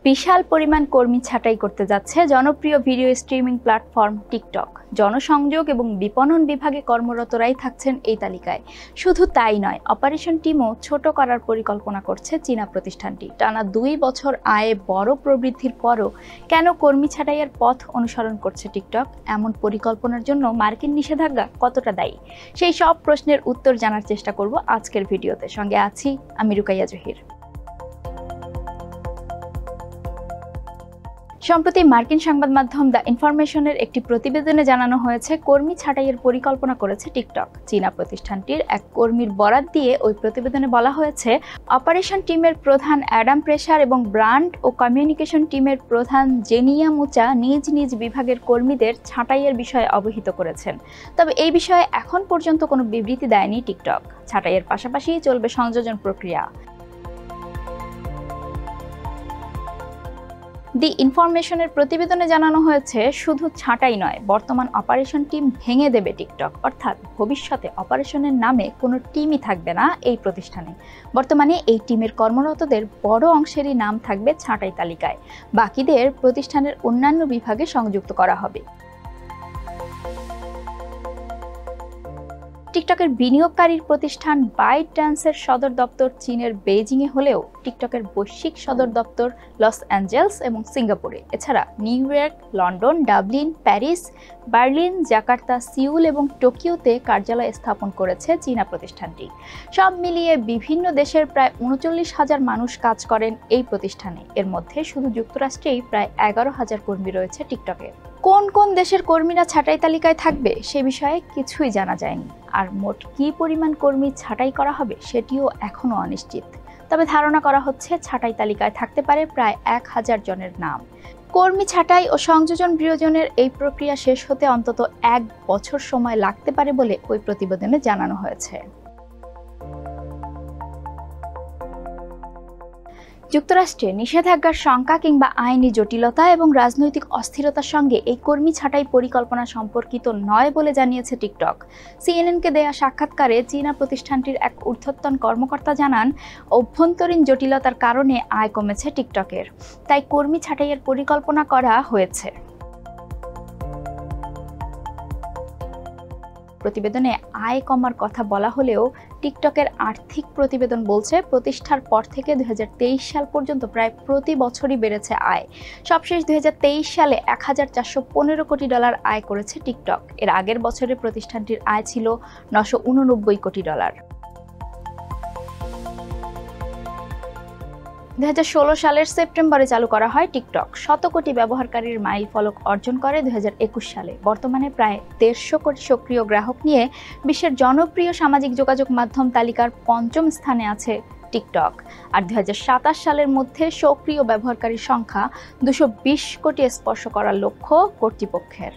বিশাল পরিমাণ কর্মী ছাঁটাই করতে যাচ্ছে জনপ্রিয় ভিডিও স্ট্রিমিং প্ল্যাটফর্ম টিকটক। জনসংযোগ এবং বিপণন বিভাগে কর্মরতরাই থাকছেন এই তালিকায়। শুধু তাই নয়, অপারেশন টিমও ছোট করার পরিকল্পনা করছে চীনা প্রতিষ্ঠানটি। টানা 2 বছর আয়ে বড় প্রবৃদ্ধির পরও কেন কর্মী ছাঁটাইয়ের পথ অনুসরণ করছে টিকটক? এমন পরিকল্পনার জন্য মার্কিন নিষেধাজ্ঞা কতটা দায়ী? সেই সব প্রশ্নের উত্তর জানার চেষ্টা করব আজকের ভিডিওতে। সঙ্গে আছি আমি রুকাইয়া জহির। সম্প্রতি মার্কিন সংবাদ মাধ্যম দ্য ইনফরমেশনের একটি প্রতিবেদনে জানানো হয়েছে, কর্মী ছাঁটাইয়ের পরিকল্পনা করেছে টিকটক। চীনা প্রতিষ্ঠানটির এক কর্মীর বরাত দিয়ে ওই প্রতিবেদনে বলা হয়েছে, অপারেশন টিমের প্রধান অ্যাডাম প্রেসার এবং ব্র্যান্ড ও কমিউনিকেশন টিমের প্রধান জেনিয়া মুচা নিজ নিজ বিভাগের কর্মীদের ছাঁটাইয়ের বিষয়ে অবহিত করেছেন। তবে এই বিষয়ে এখন পর্যন্ত কোনো বিবৃতি দেয়নি টিকটক। ছাঁটাইয়ের পাশাপাশি চলবে সংযোজন প্রক্রিয়া। দি ইনফরমেশনের প্রতিবেদনে জানানো হয়েছে, শুধু ছাঁটাই নয়, বর্তমান অপারেশন টিম ভেঙে দেবে টিকটক। অর্থাৎ ভবিষ্যতে অপারেশনের নামে কোনো টিমই থাকবে না এই প্রতিষ্ঠানে। বর্তমানে এই টিমের কর্মরতদের বড় অংশেরই নাম থাকবে ছাঁটাই তালিকায়। বাকিদের প্রতিষ্ঠানের অন্যান্য বিভাগে সংযুক্ত করা হবে। টিকটকের বিনিয়োগকারীর প্রতিষ্ঠান বাইটড্যান্সের সদর দপ্তর চীনের বেইজিংয়ে হলেও টিকটকের বৈশ্বিক সদর দপ্তর লস অ্যাঞ্জেলস এবং সিঙ্গাপুরে। এছাড়া new York, London, Dublin, Paris, Berlin, Jakarta, Seoul এবং টোকিওতে কার্যালয় স্থাপন করেছে চীনা প্রতিষ্ঠানটি। সব মিলিয়ে বিভিন্ন দেশের প্রায় 39,000 মানুষ কাজ করেন এই প্রতিষ্ঠানে। এর মধ্যে শুধু যুক্তরাষ্ট্রেই প্রায় 11,000 কর্মী রয়েছে টিকটকে। কোন কোন দেশের কর্মীরা ছাঁটাই তালিকায় থাকবে সে বিষয়ে কিছুই জানা যায়নি। আর মোট কী পরিমাণ কর্মী ছাঁটাই করা হবে সেটিও এখনও অনিশ্চিত। তবে ধারণা করা হচ্ছে, ছাঁটাই তালিকায় থাকতে পারে প্রায় 1,000 জনের নাম। কর্মী ছাঁটাই ও সংযোজন বিয়োজনের এই প্রক্রিয়া শেষ হতে অন্তত 1 বছর সময় লাগতে পারে বলে ওই প্রতিবেদনে জানানো হয়েছে। যুক্তরাষ্ট্রে নিষেধাজ্ঞার শঙ্কা কিংবা আইনি জটিলতা এবং রাজনৈতিক অস্থিরতার সঙ্গে এই কর্মী ছাঁটাই পরিকল্পনা সম্পর্কিত নয় বলে জানিয়েছে টিকটক। সিএনএনকে দেয়া সাক্ষাৎকারে চীনা প্রতিষ্ঠানটির এক ঊর্ধ্বতন কর্মকর্তা জানান, অভ্যন্তরীণ জটিলতার কারণে আয় কমেছে টিকটকের, তাই কর্মী ছাঁটাইয়ের পরিকল্পনা করা হয়েছে। প্রতিবেদনে আয় কমার কথা বলা হলেও টিকটকের আর্থিক প্রতিবেদন বলছে, প্রতিষ্ঠার পর থেকে 2023 সাল পর্যন্ত প্রায় প্রতি বছরই বেড়েছে আয়। সবশেষ 2023 সালে $1,415 কোটি আয় করেছে টিকটক। এর আগের বছরে প্রতিষ্ঠানটির আয় ছিল $989 কোটি। 2016 সালের সেপ্টেম্বরে চালু করা হয় টিকটক। 100 কোটি ব্যবহারকারীর মাইল ফলক অর্জন করে 2021 সালে। বর্তমানে প্রায় 150 কোটি সক্রিয় গ্রাহক নিয়ে বিশ্বের জনপ্রিয় সামাজিক যোগাযোগ মাধ্যম তালিকার 5ম স্থানে আছে টিকটক। আর 2027 সালের মধ্যে সক্রিয় ব্যবহারকারীর সংখ্যা 220 কোটি স্পর্শ করার লক্ষ্য কর্তৃপক্ষের।